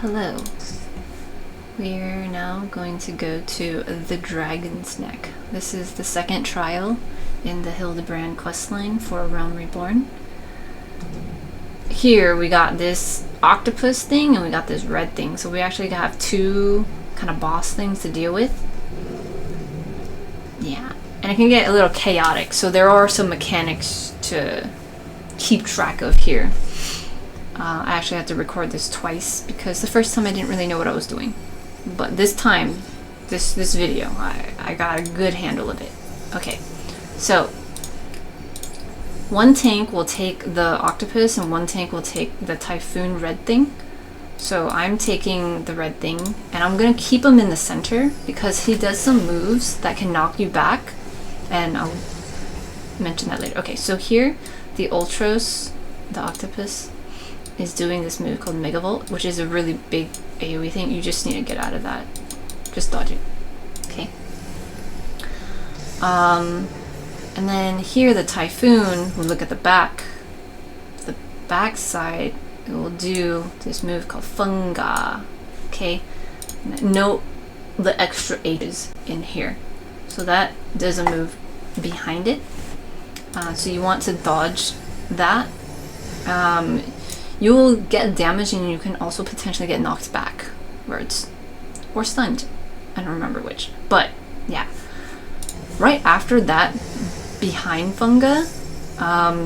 Hello. We're now going to go to the Dragon's Neck. This is the second trial in the Hildebrand questline for Realm Reborn. Here we got this octopus thing and we got this red thing, so we actually have two kind of boss things to deal with. Yeah, and it can get a little chaotic, so there are some mechanics to keep track of here. I actually had to record this twice because the first time I didn't really know what I was doing. But this time, this video, I got a good handle of it. Okay, so one tank will take the octopus and one tank will take the typhoon red thing. So I'm taking the red thing and I'm gonna keep him in the center because he does some moves that can knock you back, and I'll mention that later. Okay, so here the Ultros, the octopus, is doing this move called Megavolt, which is a really big AoE thing. You just need to get out of that. Just dodge it. Okay. And then here the Typhoon, we'll look at the back. The back side, it will do this move called Funga. Okay. Note the extra H's in here. So that does a move behind it. So you want to dodge that. You will get damage and you can also potentially get knocked backwards. Or stunned. I don't remember which. But, yeah. Right after that, behind Funga,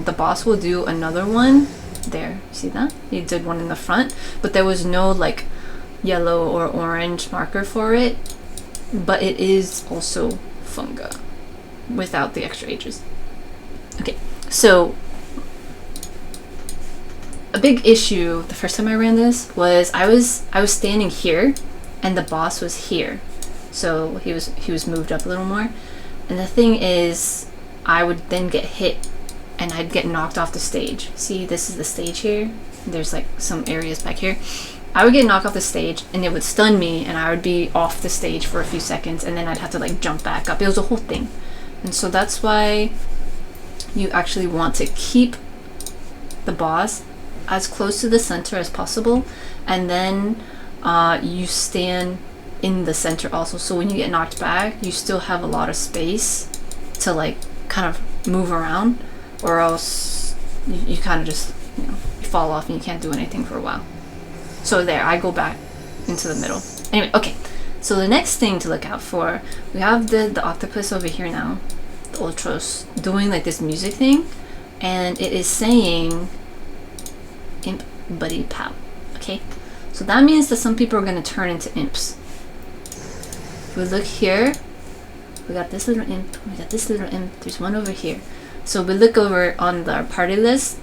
the boss will do another one. There, see that? He did one in the front. But there was no, like, yellow or orange marker for it. But it is also Funga. Without the extra H's. Okay, so a big issue the first time I ran this was I was standing here and the boss was here, so he was moved up a little more, and the thing is I would then get hit and I'd get knocked off the stage. See, this is the stage here, there's like some areas back here. I would get knocked off the stage and it would stun me and I would be off the stage for a few seconds and then I'd have to like jump back up. It was a whole thing. And so that's why you actually want to keep the boss as close to the center as possible, and then you stand in the center also, so when you get knocked back you still have a lot of space to like kind of move around, or else you kind of just, you fall off and you can't do anything for a while. So there, I go back into the middle. Anyway, okay, so the next thing to look out for, we have the octopus over here now, the Ultros, doing like this music thing, and it is saying imp buddy pow. Okay, so that means that some people are going to turn into imps. If we look here, we got this little imp, we got this little imp, there's one over here. So we look over on the party list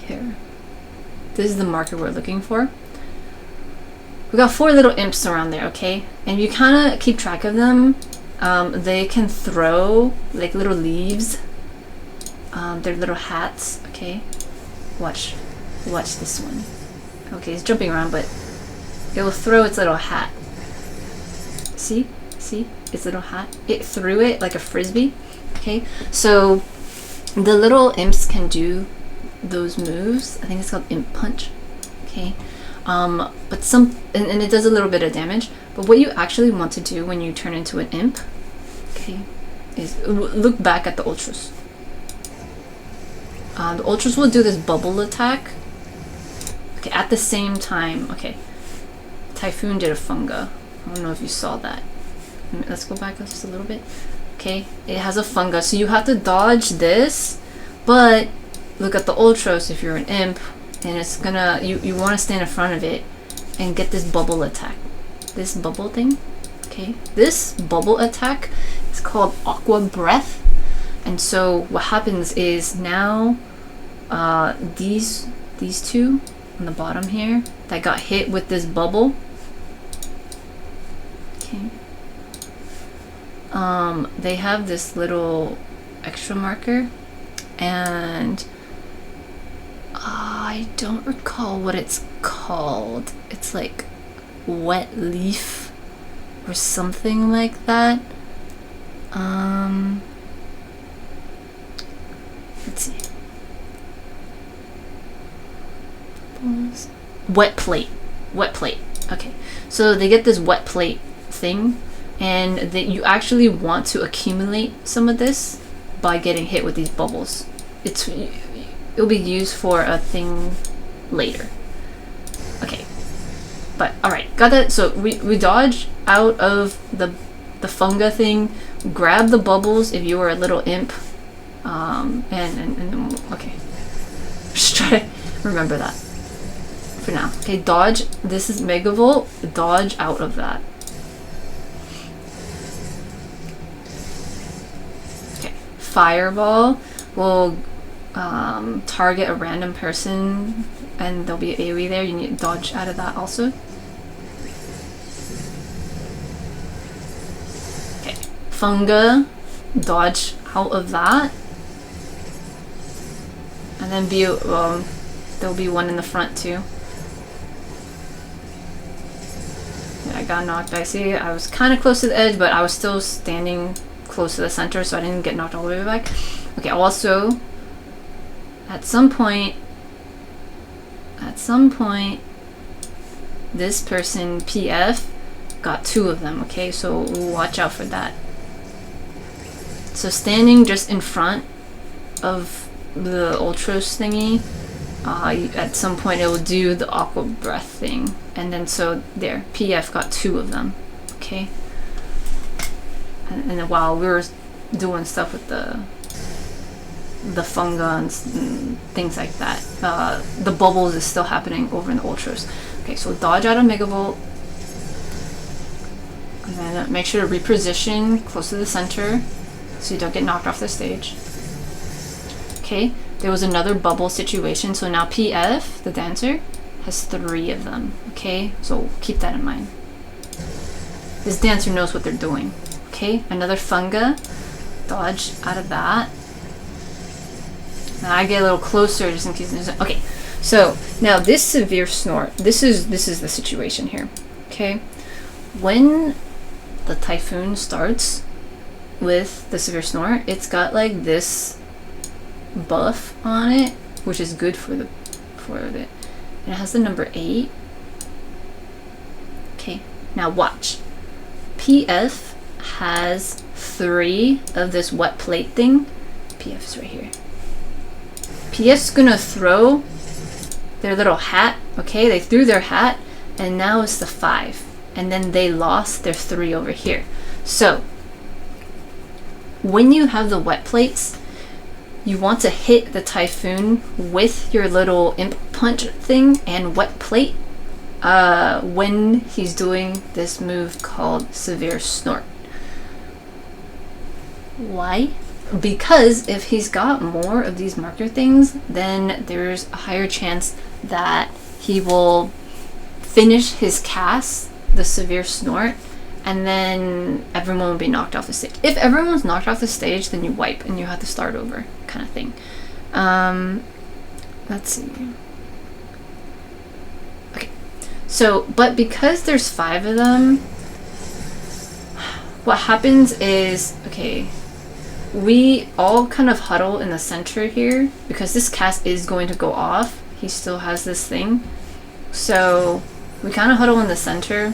here, this is the marker we're looking for. We got 4 little imps around there, okay, and you kind of keep track of them. They can throw like little leaves, they're little hats. Okay, watch this one. Okay, it's jumping around, but it will throw its little hat. See its little hat, it threw it like a frisbee. Okay, so the little imps can do those moves. I think it's called imp punch. Okay, but and it does a little bit of damage, but what you actually want to do when you turn into an imp, okay, is look back at the Ultras. The Ultras will do this bubble attack. Okay, at the same time, okay, Typhoon did a Funga. I don't know if you saw that. Let's go back just a little bit. Okay, it has a Funga, so you have to dodge this, but look at the Ultros if you're an imp, and it's gonna, you want to stand in front of it and get this bubble attack. This bubble thing, okay? This bubble attack is called Aqua Breath. And so what happens is now these two on the bottom here that got hit with this bubble, okay, they have this little extra marker, and I don't recall what it's called. It's like wet leaf or something like that. Let's see. Wet plate. Wet plate. Okay, so they get this wet plate thing, and that you actually want to accumulate some of this by getting hit with these bubbles. It'll be used for a thing later. Okay, but all right, got that. So we dodge out of the funga thing, grab the bubbles if you were a little imp, and okay, just try to remember that for now. Okay, dodge. This is Megavolt. Dodge out of that. Okay, Fireball will target a random person, and there'll be AoE there. You need to dodge out of that also. Okay, Funga, dodge out of that, and then there'll be one in the front too. I got knocked back. See, I was kind of close to the edge, but I was still standing close to the center, so I didn't get knocked all the way back. Okay, also, at some point, this person, PF, got 2 of them, okay? So watch out for that. So standing just in front of the Ultros thingy, at some point it will do the aqua breath thing. And then so there, PF got 2 of them, okay? And then while we were doing stuff with the funga and things like that, the bubbles is still happening over in the Ultros. Okay, so dodge out of Megavolt, and then make sure to reposition close to the center so you don't get knocked off the stage. Okay, there was another bubble situation, so now PF, the dancer, has 3 of them. Okay, so keep that in mind. This dancer knows what they're doing. Okay, another funga, dodge out of that. Now I get a little closer just in case there's okay. So now this severe snort, this is the situation here. Okay, when the typhoon starts with the severe snort, it's got like this buff on it, which is good for it. And it has the number 8. Okay, now watch. PF has 3 of this wet plate thing. PF is right here. PF's gonna throw their little hat. Okay, they threw their hat, and now it's the 5, and then they lost their 3 over here. So when you have the wet plates, you want to hit the typhoon with your little imp punch thing and wet plate when he's doing this move called severe snort. Why? Because if he's got more of these marker things, then there's a higher chance that he will finish his cast, the severe snort, and then everyone will be knocked off the stage. If everyone's knocked off the stage, then you wipe and you have to start over, kind of thing. Let's see. Okay, so, but because there's 5 of them, what happens is, okay, we all kind of huddle in the center here because this cast is going to go off. He still has this thing. So we kind of huddle in the center,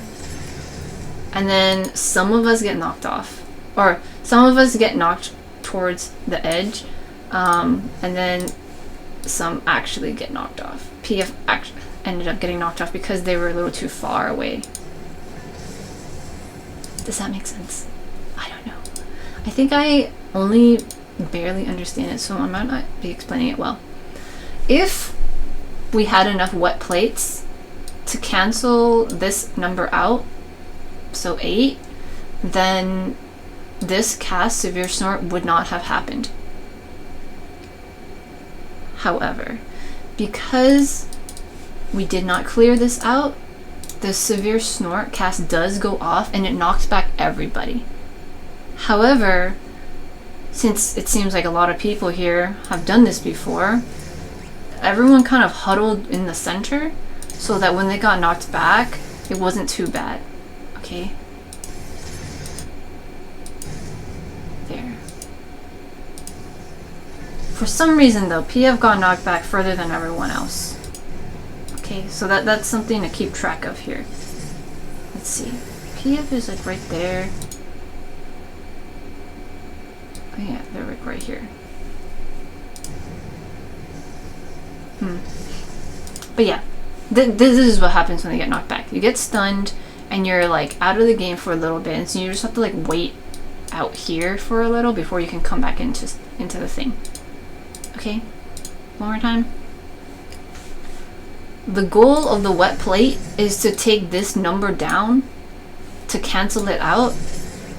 and then some of us get knocked off, or some of us get knocked towards the edge, and then some actually get knocked off. PF actually ended up getting knocked off because they were a little too far away. Does that make sense? I don't know. I think I only barely understand it, so I might not be explaining it well. If we had enough wet plates to cancel this number out, so 8, then this cast severe snort would not have happened. However, because we did not clear this out, the severe snort cast does go off and it knocks back everybody. However, since it seems like a lot of people here have done this before, everyone kind of huddled in the center so that when they got knocked back, it wasn't too bad. Okay? There. For some reason though, PF got knocked back further than everyone else. Okay? Okay, so that's something to keep track of here. Let's see. PF is like right there. Oh yeah, they're like right here. But yeah, this is what happens when they get knocked back. You get stunned, and you're like out of the game for a little bit, and so you just have to like wait out here for a little before you can come back into the thing. Okay, one more time. The goal of the wet plate is to take this number down to cancel it out.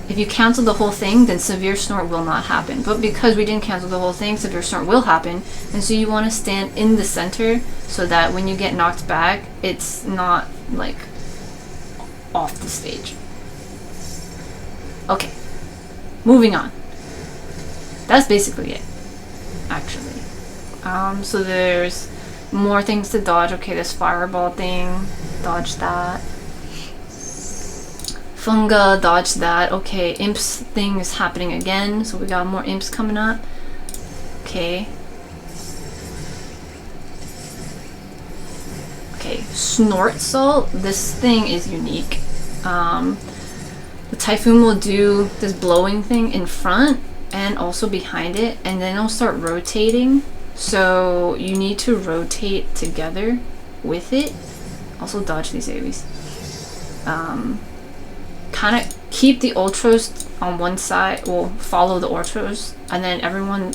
If you cancel the whole thing, then severe snort will not happen. But because we didn't cancel the whole thing, severe snort will happen. And so you want to stand in the center so that when you get knocked back, it's not like off the stage. Okay, moving on. That's basically it, actually. So there's more things to dodge. Okay, this fireball thing, dodge that. Funga, dodge that. Okay, imps thing is happening again, so we got more imps coming up. Okay. Okay, snort salt. This thing is unique. The typhoon will do this blowing thing in front and also behind it, and then it'll start rotating. So you need to rotate together with it. Also dodge these AoEs. Kind of keep the ultras on one side, well, follow the ultras, and then everyone,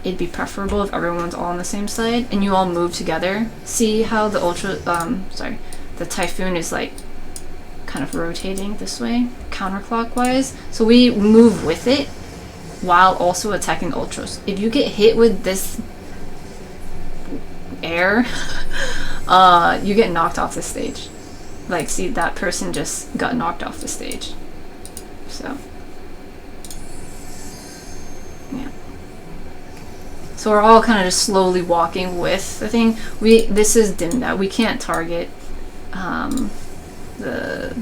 it'd be preferable if everyone's all on the same side and you all move together. See how the the typhoon is like kind of rotating this way, counterclockwise. So we move with it while also attacking the ultras. If you get hit with this air, you get knocked off the stage. Like, see, that person just got knocked off the stage. So, yeah. So we're all kind of just slowly walking with the thing. This is dimmed out. We can't target the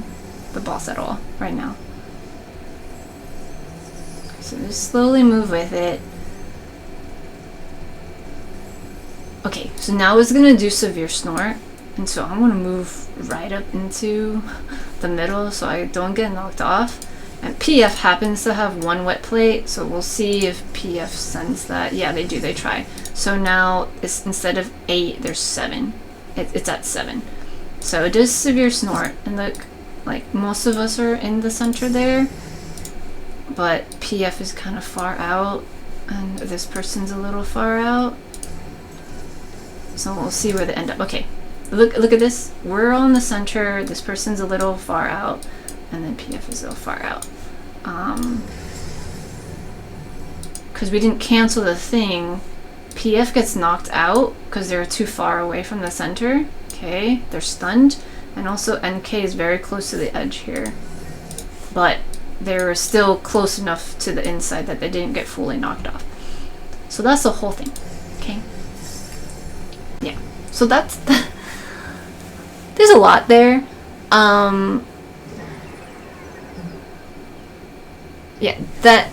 boss at all right now. So just slowly move with it. Okay, so now it's gonna do severe snort. And so I'm going to move right up into the middle so I don't get knocked off. And PF happens to have one wet plate, so we'll see if PF sends that. Yeah, they do. They try. So now it's, instead of 8, there's 7. It's at 7. So it does severe snort. And look, like most of us are in the center there. But PF is kind of far out. And this person's a little far out. So we'll see where they end up. Okay. Look at this. We're on the center. This person's a little far out, and then PF is a little far out. Because we didn't cancel the thing, PF gets knocked out because they're too far away from the center. Okay, they're stunned, and also NK is very close to the edge here, but they're still close enough to the inside that they didn't get fully knocked off. So that's the whole thing. Okay. Yeah. So that's there's a lot there. Yeah, that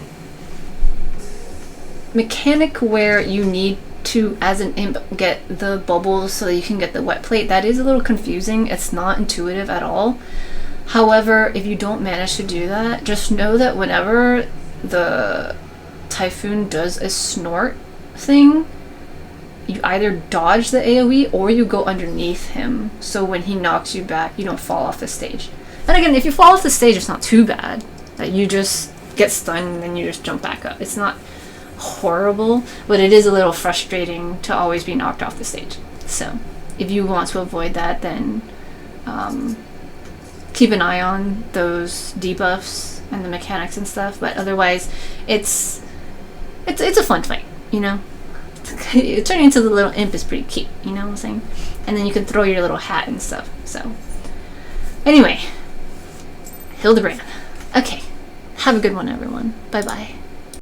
mechanic where you need to, as an imp, get the bubbles so that you can get the wet plate, that is a little confusing. It's not intuitive at all. However, if you don't manage to do that, just know that whenever the typhoon does a snort thing, you either dodge the AoE or you go underneath him, so when he knocks you back, you don't fall off the stage. And again, if you fall off the stage, it's not too bad. That you just get stunned and then you just jump back up. It's not horrible, but it is a little frustrating to always be knocked off the stage. So if you want to avoid that, then keep an eye on those debuffs and the mechanics and stuff. But otherwise, it's a fun fight, you know. Turning into the little imp is pretty cute, you know what I'm saying? And then you can throw your little hat and stuff. So anyway, Hildebrand. Okay, have a good one, everyone. Bye bye.